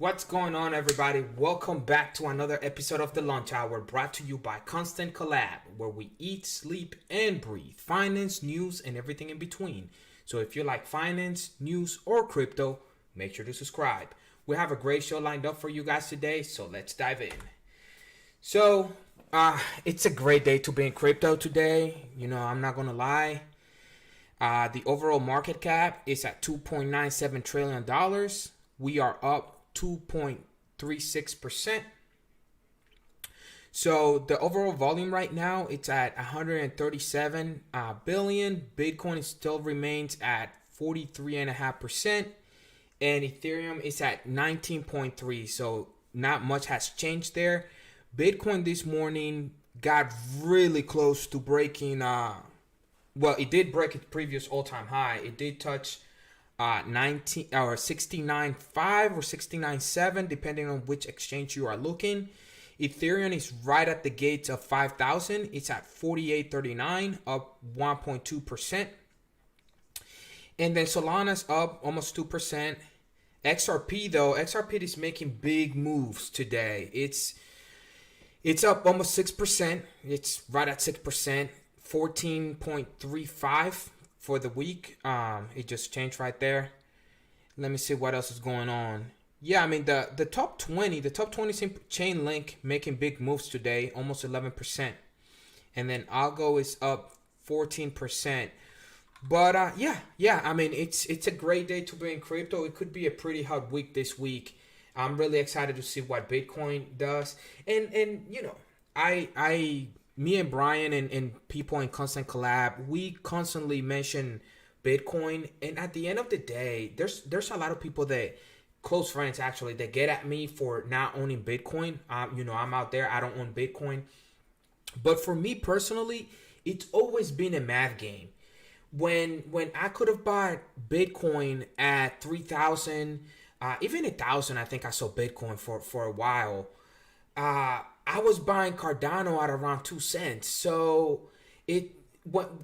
What's going on, everybody? Welcome back to another episode of The Lunch Hour, brought to you by Collab, where we eat, sleep, and breathe finance, news, and everything in between. So if you like finance, news, or crypto, make sure to subscribe. We have a great show lined up for you guys today, so let's dive in. So, it's a great day to be in crypto today. I'm not gonna lie. The overall market cap is at $2.97 trillion. We are up 2.36%. So the overall volume right now, it's at 137 billion. Bitcoin still remains at 43.5%, and Ethereum is at 19.3. So not much has changed there. Bitcoin this morning got really close to breaking. Well, it did break its previous all-time high. It did touch 19 or 69.5 or 69.7, depending on which exchange you are looking. Ethereum is right at the gates of 5,000. It's at 48.39, up 1.2%. And then Solana's up almost 2%. XRP is making big moves today. It's up almost 6%. It's right at 6%, 14.35 for the week. It just changed right there. Let me see what else is going on. Yeah, I mean the top 20 chain link making big moves today, almost 11%. And then Algo is up 14%. But yeah, I mean it's a great day to be in crypto. It could be a pretty hard week this week. I'm really excited to see what Bitcoin does. And me and Brian and people in Constant Collab, we constantly mention Bitcoin, and at the end of the day, there's a lot of people that, close friends actually, that get at me for not owning Bitcoin. I'm out there, I don't own Bitcoin. But for me personally, it's always been a math game. When I could have bought Bitcoin at 3,000, even 1,000, I think I saw Bitcoin for a while. I was buying Cardano at around 2 cents. So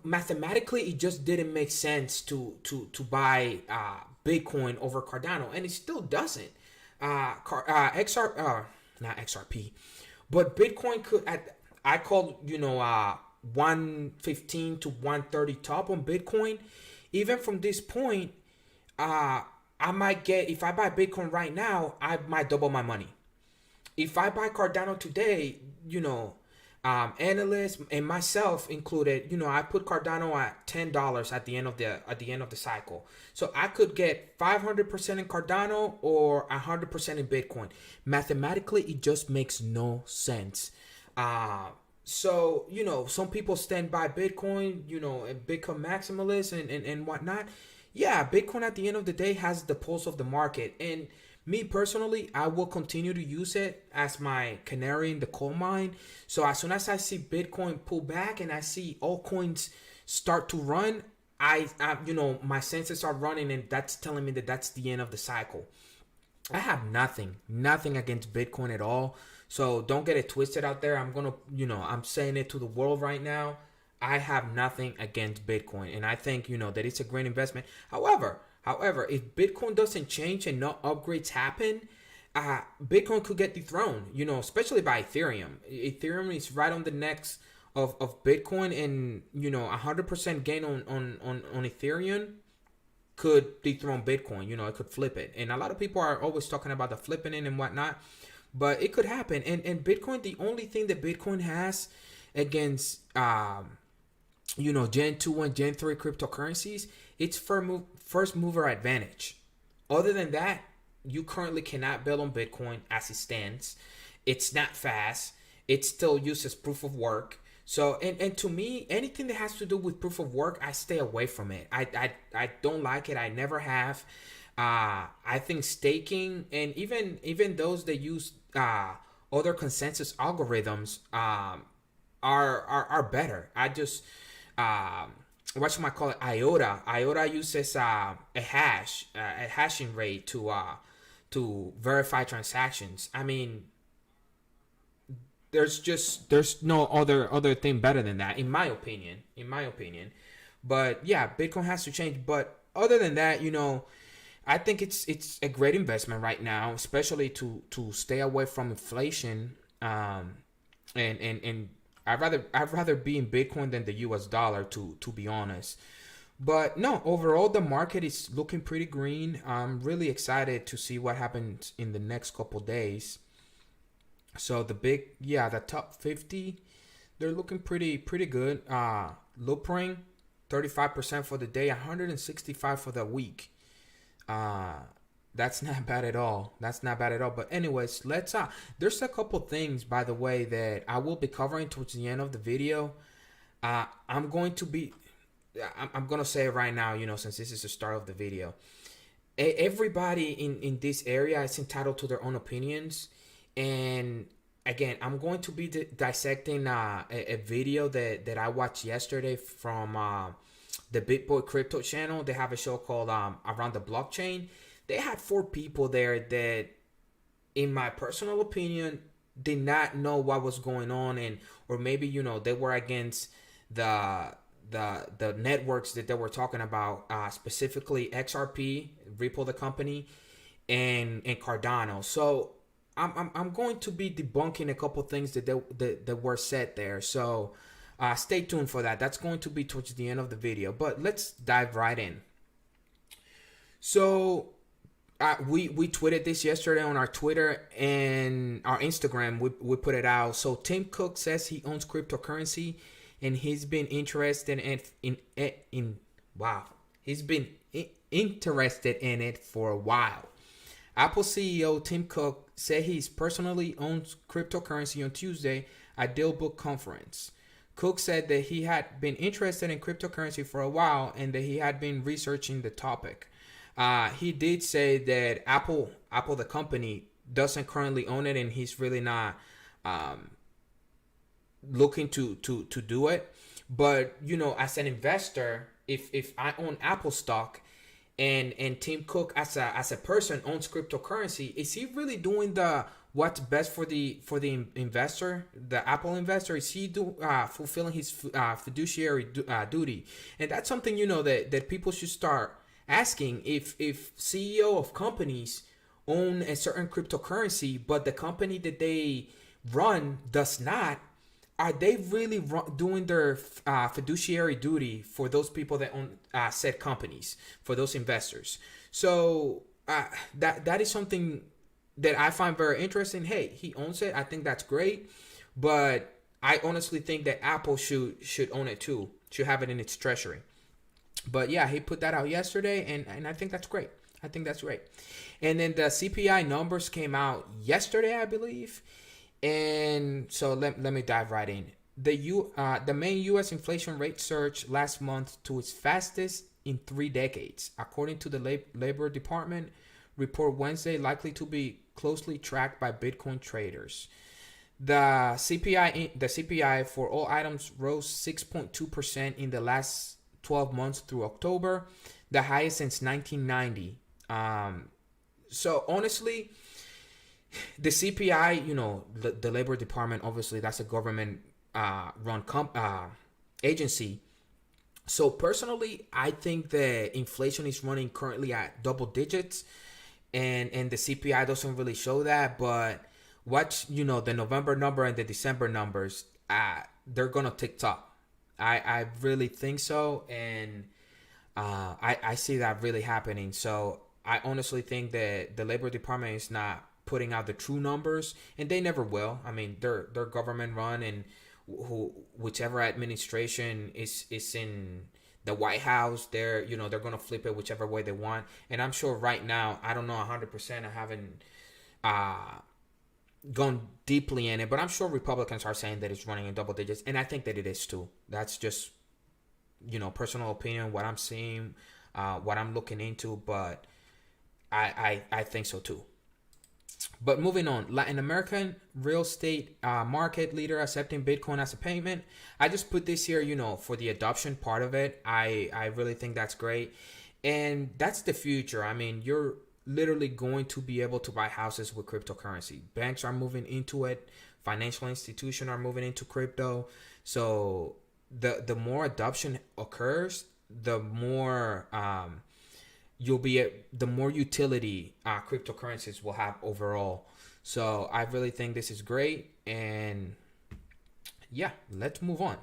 mathematically it just didn't make sense to buy Bitcoin over Cardano, and it still doesn't. Not XRP, but Bitcoin could I called 115 to 130 top on Bitcoin. Even from this point, I might get, if I buy Bitcoin right now, I might double my money. If I buy Cardano today, analysts and myself included, I put Cardano at $10 at the end of the cycle. So I could get 500% in Cardano or 100% in Bitcoin. Mathematically, it just makes no sense. So some people stand by Bitcoin, and Bitcoin maximalists and whatnot. Yeah, Bitcoin at the end of the day has the pulse of the market, and me personally, I will continue to use it as my canary in the coal mine. So as soon as I see Bitcoin pull back and I see altcoins start to run, I my senses are running, and that's telling me that that's the end of the cycle. I have nothing against Bitcoin at all. So don't get it twisted out there. I'm saying it to the world right now. I have nothing against Bitcoin, and I think, that it's a great investment. However, if Bitcoin doesn't change and no upgrades happen, Bitcoin could get dethroned, especially by Ethereum. Ethereum is right on the necks of Bitcoin, and, 100% gain on Ethereum could dethrone Bitcoin. It could flip it. And a lot of people are always talking about the flipping it and whatnot, but it could happen. And Bitcoin, the only thing that Bitcoin has against, Gen 2 and Gen 3 cryptocurrencies, it's first mover advantage. Other than that, you currently cannot build on Bitcoin as it stands. It's not fast. It's still used as proof of work. So, and to me, anything that has to do with proof of work, I stay away from it. I don't like it. I never have. I think staking, and even those that use other consensus algorithms are better. I just call it IOTA. IOTA uses a hashing rate to verify transactions. I mean, there's no other thing better than that, in my opinion. But yeah, Bitcoin has to change. But other than that, I think it's a great investment right now, especially to stay away from inflation. And I'd rather be in Bitcoin than the U.S. dollar, to be honest. But no, overall the market is looking pretty green. I'm really excited to see what happens in the next couple days. So the top 50, they're looking pretty good. Loopring, 35% for the day, 165 for the week. Uh, that's not bad at all. That's not bad at all. But anyways, let's there's a couple things, by the way, that I will be covering towards the end of the video. I'm going to be I'm gonna say it right now, since this is the start of the video. Everybody in this area is entitled to their own opinions, and again, I'm going to be dissecting a video that I watched yesterday from the BitBoy Crypto channel. They have a show called Around the Blockchain. They had 4 people there that, in my personal opinion, did not know what was going on, and or maybe they were against the networks that they were talking about, specifically XRP, Ripple the company, and Cardano. So I'm going to be debunking a couple things that were said there. So stay tuned for that. That's going to be towards the end of the video. But let's dive right in. So we tweeted this yesterday on our Twitter and our Instagram. We put it out. So Tim Cook says he owns cryptocurrency, and he's been interested interested in it for a while. Apple CEO Tim Cook said he's personally owns cryptocurrency on Tuesday at Dealbook conference. Cook said that he had been interested in cryptocurrency for a while and that he had been researching the topic. He did say that Apple the company, doesn't currently own it, and he's really not looking to do it. But as an investor, if I own Apple stock, and Tim Cook as a person owns cryptocurrency, is he really doing what's best for the investor, the Apple investor? Is he fulfilling his fiduciary duty? And that's something that people should start asking. If CEO of companies own a certain cryptocurrency, but the company that they run does not, are they really doing their fiduciary duty for those people that own said companies, for those investors? So that is something that I find very interesting. Hey, he owns it. I think that's great, but I honestly think that Apple should own it too. Should have it in its treasury. But yeah, he put that out yesterday, and I think that's great. I think that's great. And then the CPI numbers came out yesterday, I believe. And so let me dive right in. The main U.S. inflation rate surged last month to its fastest in 3 decades, according to the Labor Department report Wednesday, likely to be closely tracked by Bitcoin traders. The CPI for all items rose 6.2% in the last 12 months through October, the highest since 1990. So honestly, the CPI, the Labor Department, obviously that's a government run agency. So personally, I think the inflation is running currently at double digits, and the CPI doesn't really show that. But watch, the November number and the December numbers, they're gonna tick up. I really think so, and I see that really happening. So I honestly think that the Labor Department is not putting out the true numbers, and they never will. I mean, they're government run, and whichever administration is in the White House, they're gonna flip it whichever way they want. And I'm sure right now, I don't know 100%. I haven't gone deeply in it, but I'm sure Republicans are saying that it's running in double digits, and I think that it is too. That's just personal opinion, what I'm seeing, what I'm looking into, but I think so too. But moving on, Latin American real estate market leader accepting Bitcoin as a payment. I just put this here, for the adoption part of it. I really think that's great. And that's the future. I mean, you're literally going to be able to buy houses with cryptocurrency. Banks are moving into it. Financial institutions are moving into crypto. So the more adoption occurs, the more the more utility cryptocurrencies will have overall. So I really think this is great. And yeah, let's move on.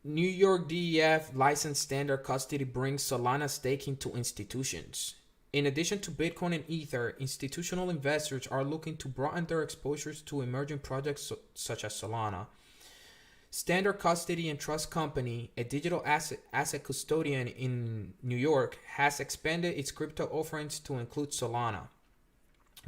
New York DEF licensed standard custody brings Solana staking to institutions. In addition to Bitcoin and Ether, institutional investors are looking to broaden their exposures to emerging projects such as Solana. Standard Custody and Trust Company, a digital asset custodian in New York, has expanded its crypto offerings to include Solana,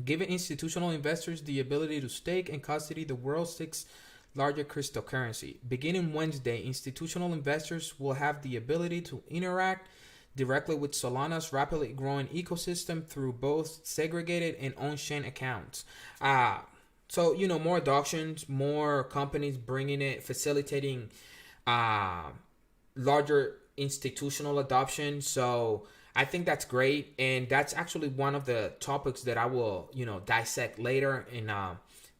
giving institutional investors the ability to stake and custody the world's sixth largest cryptocurrency. Beginning Wednesday, institutional investors will have the ability to interact directly with Solana's rapidly growing ecosystem through both segregated and on-chain accounts. So, more adoptions, more companies bringing it, facilitating larger institutional adoption. So I think that's great. And that's actually one of the topics that I will, dissect later. And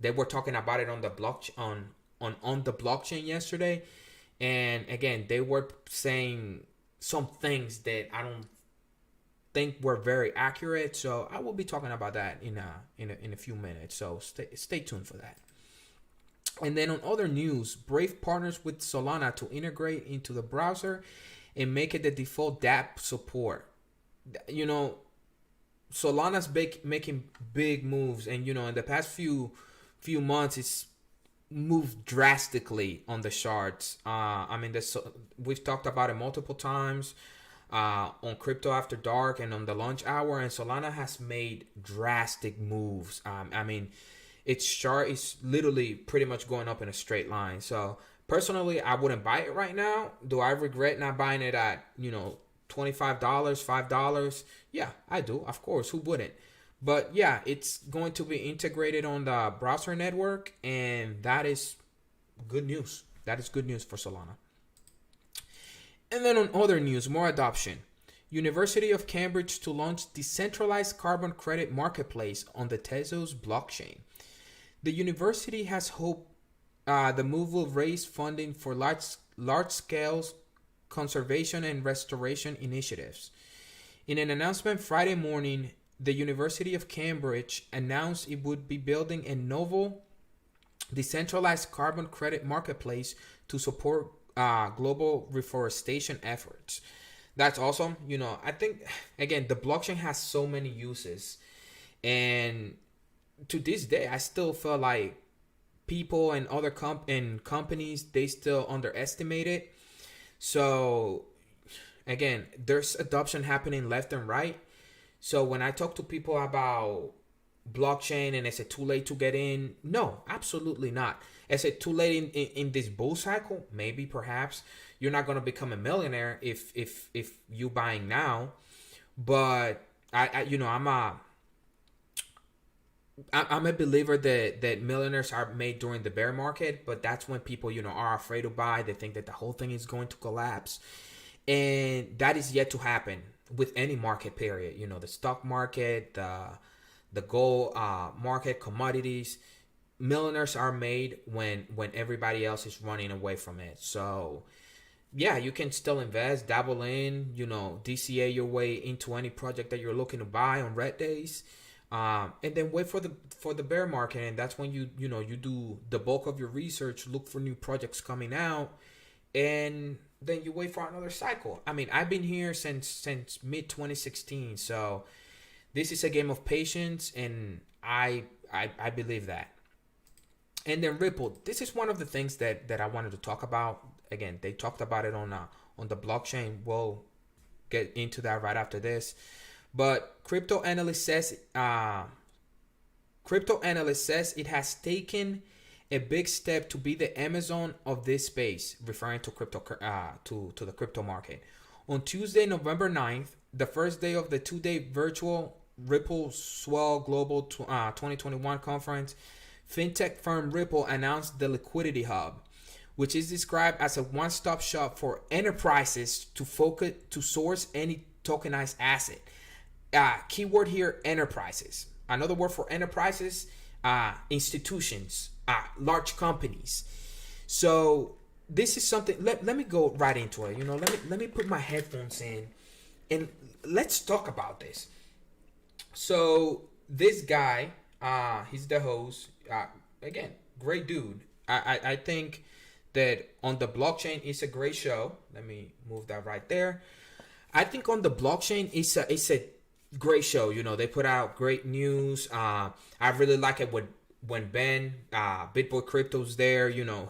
they were talking about it on the blockchain, on the blockchain yesterday. And again, they were saying some things that I don't think were very accurate. So I will be talking about that in a few minutes. So stay tuned for that. And then on other news, Brave partners with Solana to integrate into the browser and make it the default dApp support. Solana's making big moves, and in the past few months, it's moved drastically on the charts. We've talked about it multiple times on Crypto After Dark and on the Lunch Hour, and Solana has made drastic moves. Its chart is literally pretty much going up in a straight line. So personally, I wouldn't buy it right now. Do I regret not buying it at $25, $5? Yeah, I do. Of course, who wouldn't? But yeah, it's going to be integrated on the browser network, and that is good news. That is good news for Solana. And then on other news, more adoption. University of Cambridge to launch decentralized carbon credit marketplace on the Tezos blockchain. The university has hoped the move will raise funding for large-scale conservation and restoration initiatives. In an announcement Friday morning, the University of Cambridge announced it would be building a novel decentralized carbon credit marketplace to support global reforestation efforts. That's awesome. I think, again, the blockchain has so many uses. And to this day, I still feel like people and other companies, they still underestimate it. So, again, there's adoption happening left and right. So when I talk to people about blockchain and is it too late to get in? No, absolutely not. Is it too late in this bull cycle? Maybe, perhaps. You're not going to become a millionaire if you buying now. But I'm a believer that millionaires are made during the bear market, but that's when people, are afraid to buy. They think that the whole thing is going to collapse. And that is yet to happen with any market period. The stock market, the gold market, commodities. Millionaires are made when everybody else is running away from it. So yeah, you can still invest, dabble in, DCA your way into any project that you're looking to buy on red days. And then wait for the bear market, and that's when you do the bulk of your research, look for new projects coming out, and then you wait for another cycle. I've been here since mid 2016, so this is a game of patience, and I believe that. And then Ripple, this is one of the things that I wanted to talk about. Again, they talked about it on the blockchain. We'll get into that right after this. But crypto analyst says it has taken a big step to be the Amazon of this space, referring to crypto to the crypto market. On Tuesday, November 9th, the first day of the 2-day virtual Ripple Swell Global 2021 conference, fintech firm Ripple announced the Liquidity Hub, which is described as a one-stop shop for enterprises to source any tokenized asset. Keyword here, enterprises. Another word for enterprises, institutions, large companies. So this is something. Let me go right into it. Let me put my headphones in And let's talk about this. So this guy, he's the host. Again, great dude. I think that on the blockchain it's a great show. Let me move that right there. I think on the blockchain it's a great show. You know, they put out great news. I really like it when Ben Bitboy Crypto's there. You know,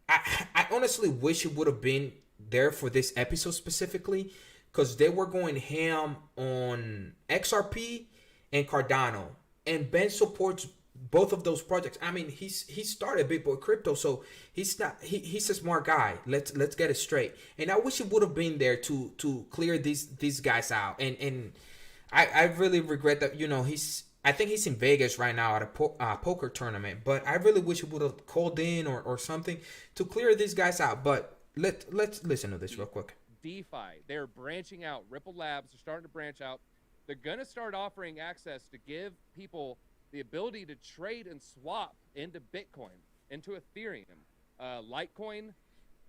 I honestly wish he would have been there for this episode specifically, because they were going ham on XRP and Cardano, and Ben supports both of those projects. I mean, he started Big Boy Crypto, so he's a smart guy. Let's get it straight. And I wish he would have been there to clear these guys out. And I really regret that. You know, I think he's in Vegas right now at a poker tournament. But I really wish he would have called in or something to clear these guys out. But let's listen to this real quick. DeFi, they're branching out. Ripple Labs are starting to branch out. They're going to start offering access to give people the ability to trade and swap into Bitcoin, into Ethereum, Litecoin,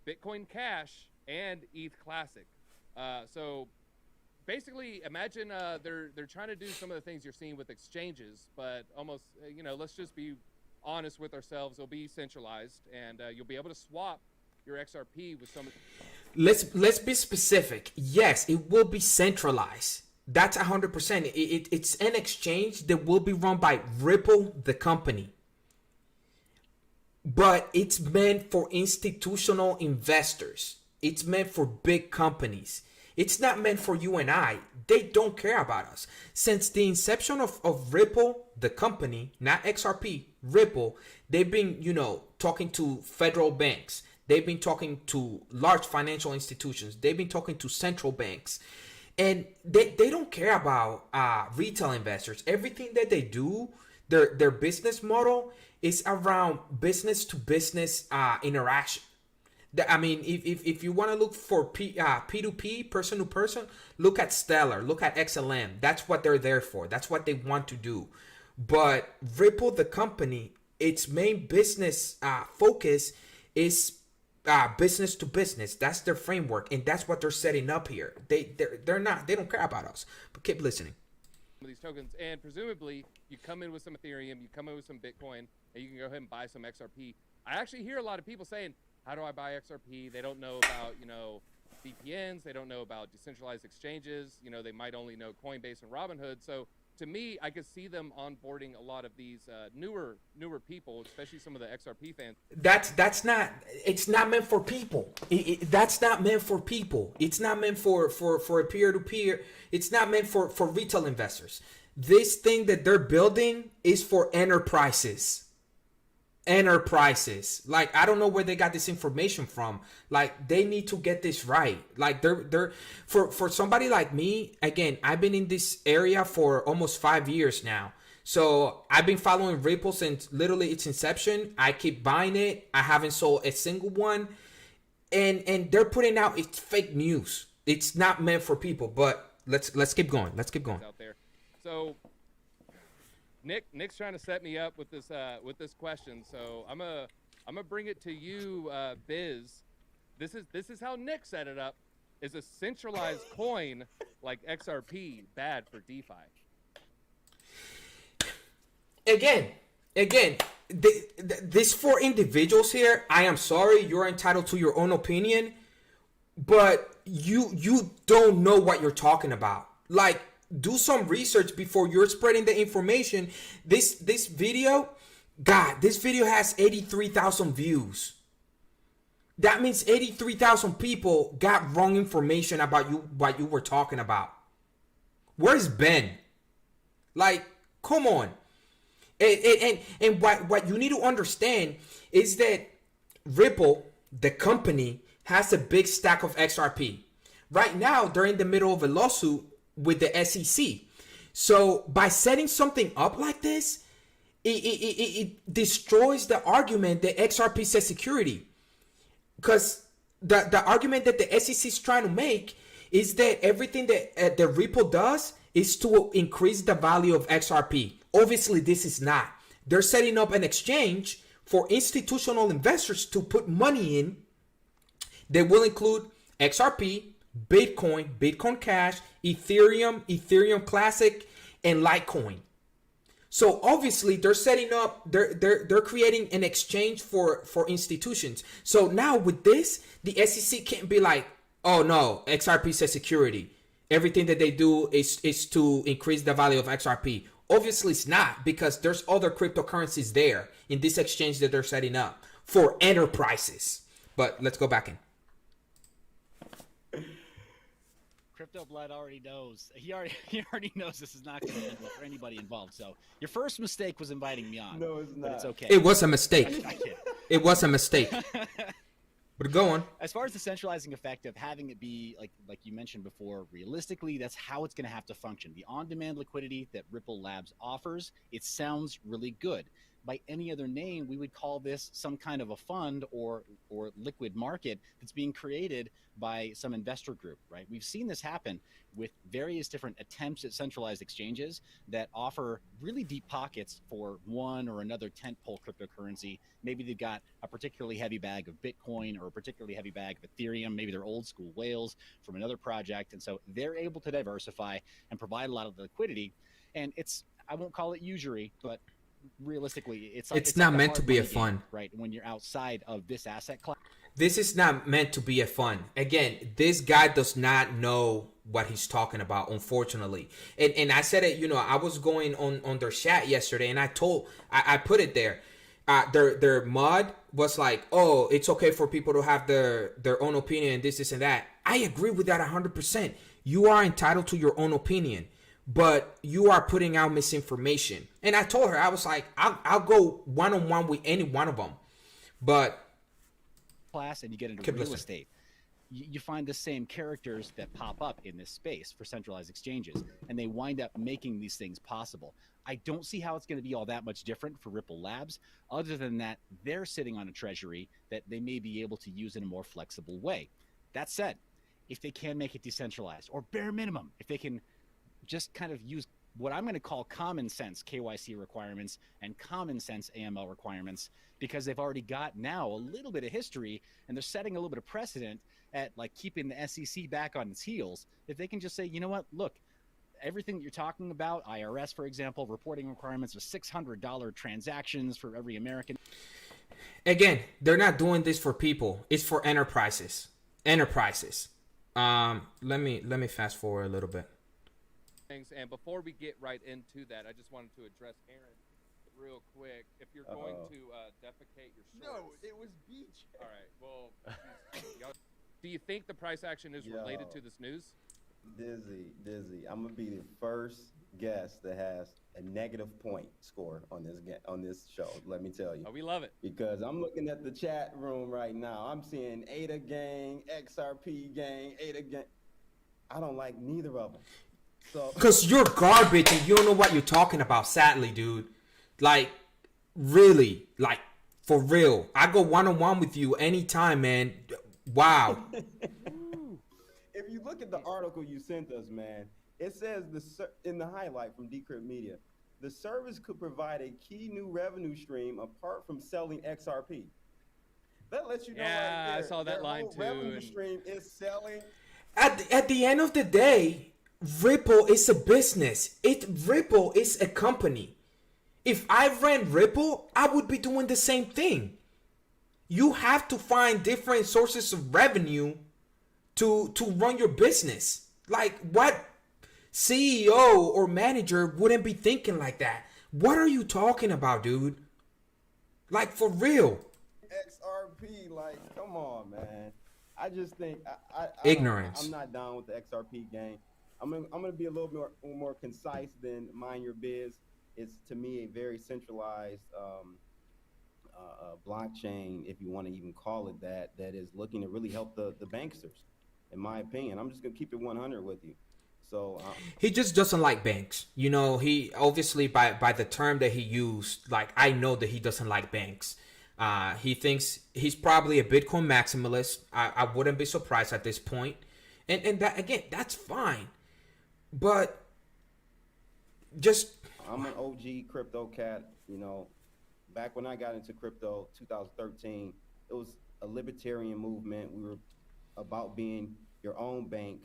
Bitcoin Cash, and ETH Classic. So basically, imagine they're trying to do some of the things you're seeing with exchanges, but almost, let's just be honest with ourselves. It'll be centralized, and you'll be able to swap your XRP with some. Let's be specific. Yes, it will be centralized. That's 100%. It's an exchange that will be run by Ripple, the company. But it's meant for institutional investors. It's meant for big companies. It's not meant for you and I. They don't care about us. Since the inception of Ripple, the company, not XRP, Ripple, they've been, talking to federal banks. They've been talking to large financial institutions. They've been talking to central banks. And they don't care about retail investors. Everything that they do, their business model is around business to business interaction. I mean, if you want to look for P2P, person to person, look at Stellar, look at XLM. That's what they're there for. That's what they want to do. But Ripple, the company, its main business focus is business to business. That's their framework, and that's what they're setting up here. They don't care about us. But keep listening. These tokens, and presumably you come in with some Ethereum, you come in with some Bitcoin, and you can go ahead and buy some XRP. I actually hear a lot of people saying, how do I buy XRP? They don't know about, VPNs. They don't know about decentralized exchanges. They might only know Coinbase and Robinhood. So to me, I could see them onboarding a lot of these newer people, especially some of the XRP fans. That's not. It's not meant for people. That's not meant for people. It's not meant for a peer to peer. It's not meant for retail investors. This thing that they're building is for enterprises. Like, I don't know where they got this information from. Like, they need to get this right. Like, they're for somebody like me, again, I've been in this area for almost 5 years now. So I've been following Ripple since literally its inception. I keep buying it. I haven't sold a single one. And they're putting out, it's fake news. It's not meant for people. But let's keep going. Let's keep going. Out there. So Nick's trying to set me up with this question, so I'm gonna bring it to you, Biz. This is how Nick set it up. Is a centralized coin like XRP bad for DeFi? Again, this for individuals here. I am sorry, you're entitled to your own opinion, but you don't know what you're talking about. Like, do some research before you're spreading the information. This video, this video has 83,000 views. That means 83,000 people got wrong information about what you were talking about. Where's Ben? Like, come on. And what you need to understand is that Ripple, the company, has a big stack of XRP. Right now, they're in the middle of a lawsuit with the SEC. So by setting something up like this, it destroys the argument that XRP says security. Because the argument that the SEC is trying to make is that everything that the Ripple does is to increase the value of XRP. Obviously, this is not. They're setting up an exchange for institutional investors to put money in. They will include XRP, Bitcoin, Bitcoin Cash, Ethereum, Ethereum Classic, and Litecoin. So obviously they're setting up, they're creating an exchange for institutions. So now with this, the SEC can't be like, oh no, XRP says security. Everything that they do is to increase the value of XRP. Obviously it's not, because there's other cryptocurrencies there in this exchange that they're setting up for enterprises. But let's go back in. Crypto Blood already knows. He already knows this is not going to end well for anybody involved. So your first mistake was inviting me on. No, it's not. But it's okay. It was a mistake. It was a mistake. But go on. As far as the centralizing effect of having it be like you mentioned before, realistically, that's how it's going to have to function. The on-demand liquidity that Ripple Labs offers, it sounds really good. By any other name, we would call this some kind of a fund or liquid market that's being created by some investor group, right? We've seen this happen with various different attempts at centralized exchanges that offer really deep pockets for one or another tentpole cryptocurrency. Maybe they've got a particularly heavy bag of Bitcoin or a particularly heavy bag of Ethereum. Maybe they're old school whales from another project. And so they're able to diversify and provide a lot of the liquidity. And it's, I won't call it usury, but realistically, it's not like meant to be a game, fun, right? When you're outside of this asset class. This is not meant to be a fun. Again, this guy does not know what he's talking about, unfortunately. And I said it, I was going on their chat yesterday, and I put it there. Their mod was like, oh, it's okay for people to have their own opinion and this and that. I agree with that 100%. You are entitled to your own opinion, but you are putting out misinformation. And I told her, I was like, I'll go one-on-one with any one of them. But class and you get into real estate, you find the same characters that pop up in this space for centralized exchanges, and they wind up making these things possible. I don't see how it's going to be all that much different for Ripple Labs, other than that they're sitting on a treasury that they may be able to use in a more flexible way. That said, if they can make it decentralized, or bare minimum, if they can just kind of use what I'm going to call common sense KYC requirements and common sense AML requirements, because they've already got now a little bit of history and they're setting a little bit of precedent at like keeping the SEC back on its heels. If they can just say, you know what, look, everything that you're talking about, IRS, for example, reporting requirements of $600 transactions for every American. Again, they're not doing this for people. It's for enterprises. Let me fast forward a little bit. And before we get right into that, I just wanted to address Aaron real quick. If you're going to defecate your shorts. No, it was beach. All right. Well, do you think the price action is related to this news? Dizzy. I'm gonna be the first guest that has a negative point score on this show. Let me tell you. Oh, we love it. Because I'm looking at the chat room right now. I'm seeing ADA gang, XRP gang, ADA gang. I don't like neither of them. So, because you're garbage and you don't know what you're talking about, sadly, dude. Like, really, like, for real. I go one-on-one with you anytime, man. Wow. If you look at the article you sent us, man, it says in the highlight from Decrypt Media, the service could provide a key new revenue stream apart from selling XRP. That lets you know. Yeah, right there, I saw that line too. Revenue stream is selling. At the end of the day, Ripple is a business. Ripple is a company. If I ran Ripple, I would be doing the same thing. You have to find different sources of revenue to run your business. Like, what CEO or manager wouldn't be thinking like that? What are you talking about, dude? Like, for real. XRP, like, come on, man. I just think ignorance. I'm not down with the XRP game. I'm gonna be a little more concise than mind your biz. It's, to me, a very centralized blockchain, if you want to even call it that is looking to really help the banksters, in my opinion. I'm just gonna keep it 100 with you. So he just doesn't like banks. He obviously by the term that he used, like, I know that he doesn't like banks. He thinks he's probably a Bitcoin maximalist. I wouldn't be surprised at this point. And that, again, that's fine. But just, I'm an OG crypto cat. Back when I got into crypto, 2013, it was a libertarian movement. We were about being your own bank,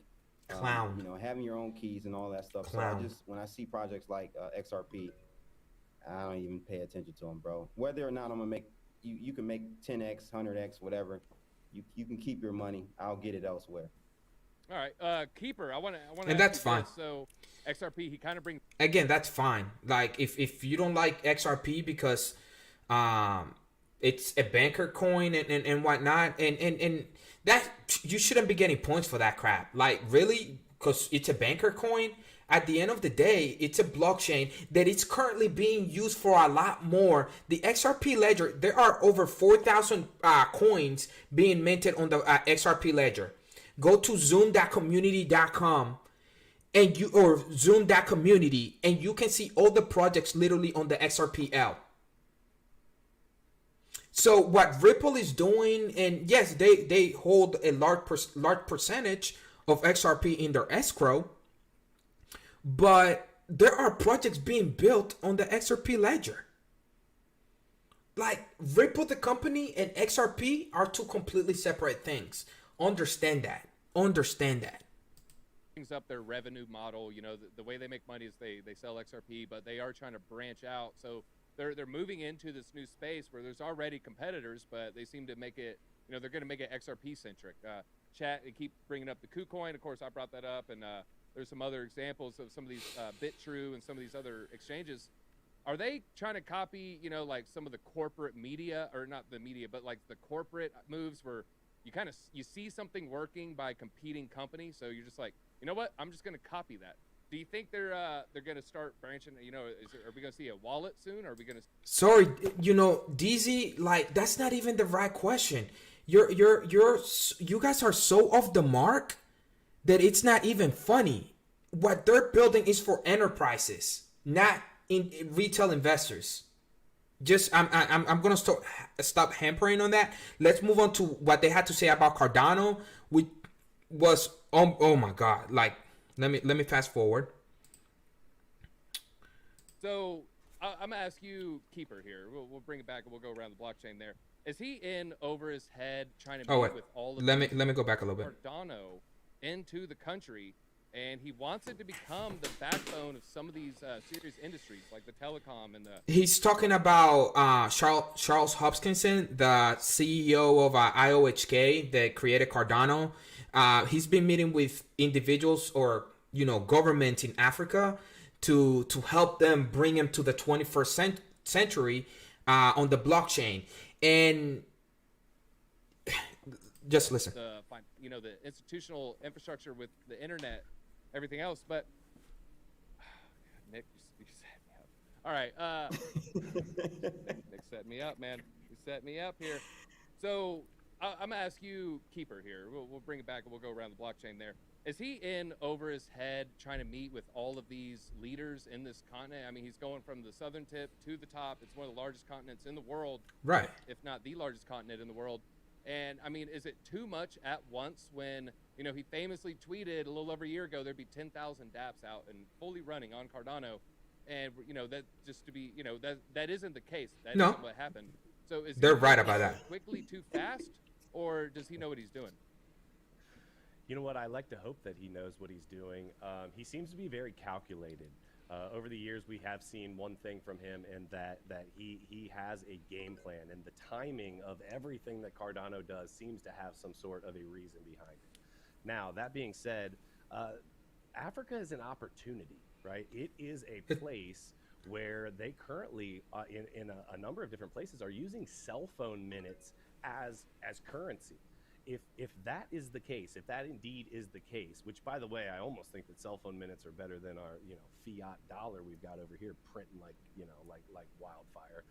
Clown. you know, having your own keys and all that stuff. Clown. So I just, when I see projects like XRP, I don't even pay attention to them, bro. Whether or not I'm gonna make, you can make 10x, 100x, whatever. You can keep your money. I'll get it elsewhere. All right, Keeper. I want to. And that's fine. So XRP, he kind of brings. Again, that's fine. Like if you don't like XRP because it's a banker coin and whatnot, and that you shouldn't be getting points for that crap. Like really, because it's a banker coin. At the end of the day, it's a blockchain that is currently being used for a lot more. The XRP ledger, there are over 4,000 coins being minted on the XRP ledger. Go to zoom.community.com and you or zoom.community and you can see all the projects literally on the XRPL. So what Ripple is doing, and yes, they hold a large percentage of XRP in their escrow, but there are projects being built on the XRP ledger. Like Ripple, the company, and XRP are two completely separate things. Understand that. Brings up their revenue model. You know, the way they make money is they sell XRP, but they are trying to branch out. So they're moving into this new space where there's already competitors, but they seem to make it. You know, they're going to make it XRP centric. Chat, they keep bringing up the KuCoin. Of course, I brought that up, and there's some other examples of some of these BitTrue and some of these other exchanges. Are they trying to copy, you know, like some of the corporate media, or not the media, but like the corporate moves where you see something working by competing companies, so you're just like, you know what, I'm just going to copy that. Do you think they're going to start branching? You know, are we going to see a wallet soon? Or are we going to? Sorry, you know, DZ, like that's not even the right question. You guys are so off the mark that it's not even funny. What they're building is for enterprises, not in retail investors. Just I'm gonna stop hampering on that. Let's move on to what they had to say about Cardano, which was oh my god. Like let me fast forward. So I'm gonna ask you, Keeper here. We'll bring it back and we'll go around the blockchain there. Is he in over his head trying to meet with all of let me go back a little bit. Cardano into the country, and he wants it to become the backbone of some of these serious industries like the telecom and the. He's talking about Charles Hoskinson, the CEO of IOHK that created Cardano. He's been meeting with individuals or governments in Africa to help them bring him to the 21st century on the blockchain. And just listen. The institutional infrastructure with the internet, everything else, but Nick, you set me up. All right, Nick set me up, man. You set me up here. So I'm gonna ask you, Keeper here. We'll bring it back and we'll go around the blockchain there. Is he in over his head trying to meet with all of these leaders in this continent? I mean, he's going from the southern tip to the top. It's one of the largest continents in the world, right? If not the largest continent in the world. And I mean, is it too much at once when, he famously tweeted a little over a year ago, there'd be 10,000 dApps out and fully running on Cardano. And, that just to be, that isn't the case. That isn't what happened. So is they're right about that. Quickly too fast, or does he know what he's doing? You know what? I like to hope that he knows what he's doing. He seems to be very calculated. Over the years, we have seen one thing from him, and that he has a game plan, and the timing of everything that Cardano does seems to have some sort of a reason behind it. Now, that being said, Africa is an opportunity, right? It is a place where they currently, in a number of different places, are using cell phone minutes as currency. If that is the case, if that indeed is the case, which by the way, I almost think that cell phone minutes are better than our fiat dollar we've got over here printing like wildfire.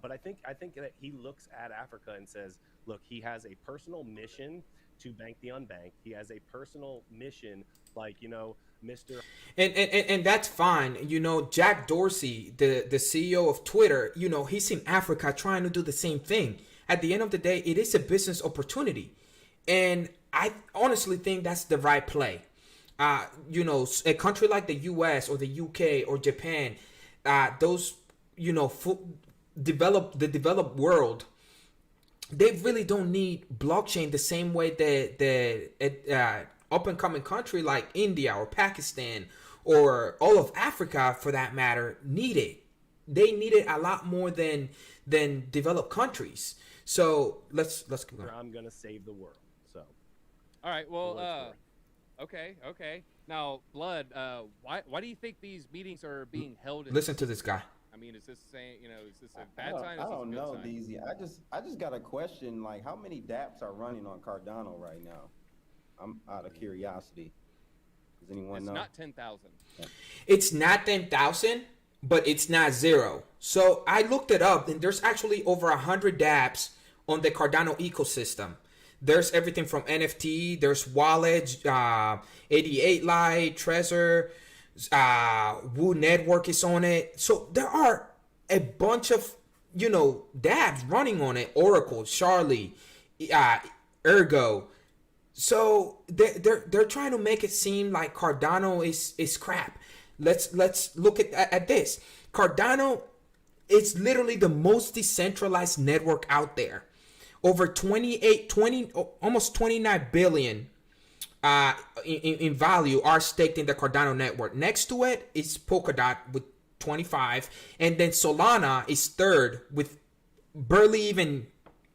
But I think that he looks at Africa and says, look, he has a personal mission to bank the unbanked. He has a personal mission, like Mr. And that's fine. Jack Dorsey, the CEO of Twitter, he's in Africa trying to do the same thing. At the end of the day, it is a business opportunity. And I honestly think that's the right play. A country like the US or the UK or Japan, those, developed world, they really don't need blockchain the same way that up and coming country like India or Pakistan or all of Africa for that matter need it. They need it a lot more than developed countries. So let's keep going. I'm gonna save the world. So All right. Well, okay. Now, Blood, why do you think these meetings are being held? Listen to this guy. I mean, is this saying, is this a bad sign? Or I is this a don't good know, sign? DZ. I just got a question. Like, how many DApps are running on Cardano right now? I'm out of curiosity. Does anyone It's know? not 10,000. It's not 10,000, but it's not zero. So I looked it up, and there's actually over 100 dApps on the Cardano ecosystem. There's everything from NFT, there's wallets, 88 Lite, Trezor, Woo Network is on it. So there are a bunch of, dApps running on it. Oracle, Charlie, Ergo. So they're trying to make it seem like Cardano is crap. Let's look at this. Cardano is literally the most decentralized network out there. Over 20, almost 29 billion in value are staked in the Cardano network. Next to it is Polkadot with 25, and then Solana is third with barely even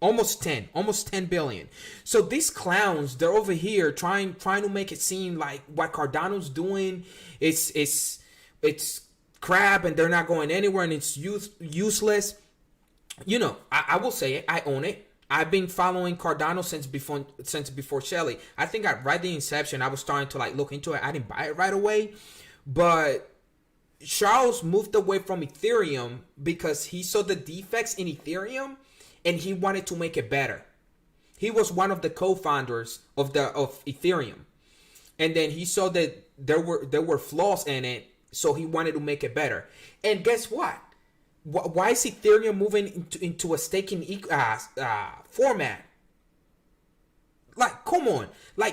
almost 10 billion. So these clowns, they're over here trying to make it seem like what Cardano's doing is crap and they're not going anywhere and it's useless. I will say it. I own it. I've been following Cardano since before Shelly. I think right the inception, I was starting to look into it. I didn't buy it right away, but Charles moved away from Ethereum because he saw the defects in Ethereum and he wanted to make it better. He was one of the co-founders of Ethereum, and then he saw that there were flaws in it, so he wanted to make it better. And guess what? Why is Ethereum moving into a staking format? Come on.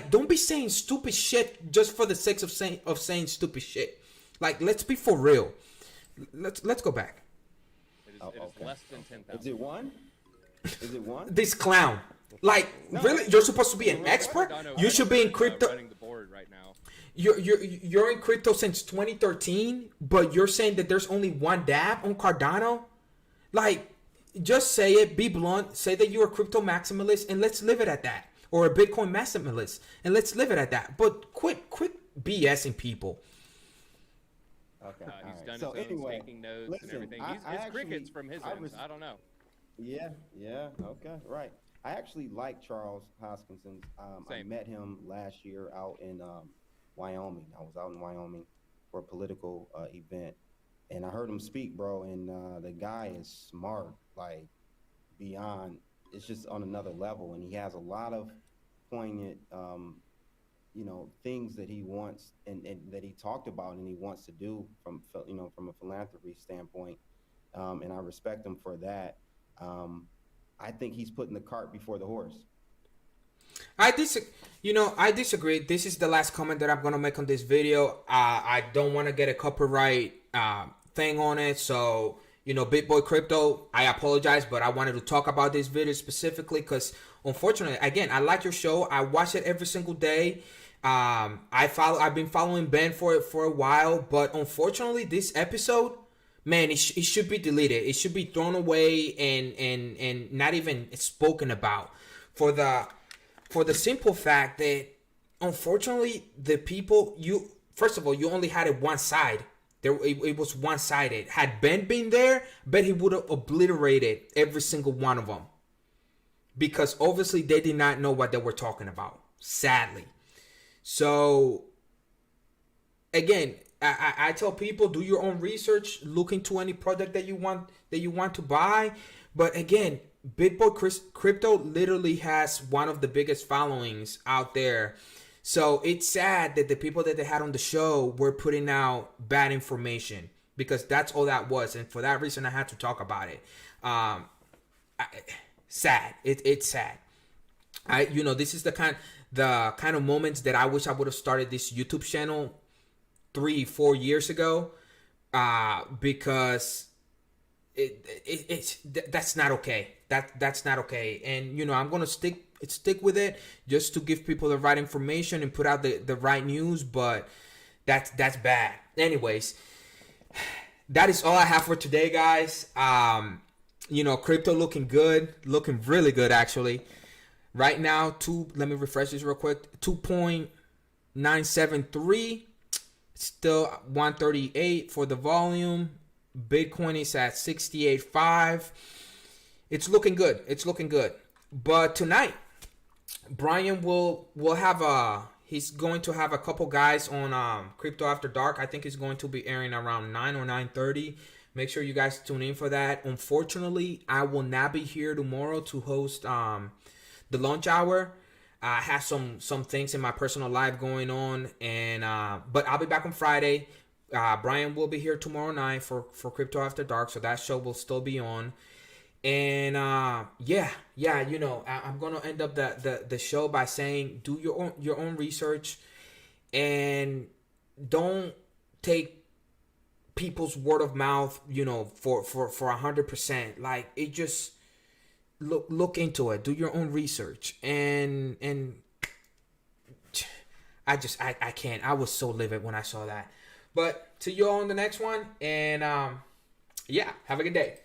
Don't be saying stupid shit just for the sake of saying stupid shit. Let's be for real. Let's go back. It is less than 10,000. Is it one? Is it one? This clown. Really? You're supposed to be an expert? You should be in crypto. Running the board right now. You're in crypto since 2013, but you're saying that there's only one dApp on Cardano? Just say it, be blunt, say that you're a crypto maximalist, and let's leave it at that. Or a Bitcoin maximalist, and let's leave it at that. But quit BSing people. Okay. He's done So his own anyway, staking nodes listen, and everything. I It's actually- crickets from his end. I don't know. Yeah, okay, right. I actually like Charles Hoskinson. I Same. met him last year out in Wyoming. I was out in Wyoming for a political event, and I heard him speak, bro. And the guy is smart, beyond. It's just on another level, and he has a lot of poignant, things that he wants and that he talked about and he wants to do from a philanthropy standpoint. And I respect him for that. I think he's putting the cart before the horse. I disagree. This is the last comment that I'm gonna make on this video. I don't want to get a copyright thing on it, so BitBoy Crypto, I apologize, but I wanted to talk about this video specifically because, unfortunately, again, I like your show. I watch it every single day. I've been following Ben for a while, but unfortunately, this episode, man, it should be deleted. It should be thrown away and not even spoken about for the simple fact that, unfortunately, the people first of all, you only had it one side. It was one-sided. Had Ben been there, bet he would have obliterated every single one of them. Because obviously they did not know what they were talking about. Sadly. So, again, I tell people, do your own research. Look into any product that you want to buy. But again, BitBoy Crypto literally has one of the biggest followings out there. So it's sad that the people that they had on the show were putting out bad information, because that's all that was. And for that reason, I had to talk about it. Sad. It's sad. This is the kind of moments that I wish I would have started this YouTube channel 3-4 years ago, because that's not okay. That's not okay. And I'm gonna stick stick with it just to give people the right information and put out the right news, but that's bad. Anyways, that is all I have for today, guys. Crypto looking good, looking really good actually. Right now, let me refresh this real quick. 2.973, still 138 for the volume. Bitcoin is at 68.5. It's looking good. It's looking good. But tonight, Brian will have he's going to have a couple guys on Crypto After Dark. I think he's going to be airing around 9 or 9:30. Make sure you guys tune in for that. Unfortunately, I will not be here tomorrow to host the lunch hour. I have some things in my personal life going on, and but I'll be back on Friday. Brian will be here tomorrow night for Crypto After Dark, so that show will still be on. And I'm gonna end up the show by saying, do your own research, and don't take people's word of mouth, for 100%. Like, it just look into it, do your own research, and I can't. I was so livid when I saw that. But to you all on the next one, and have a good day.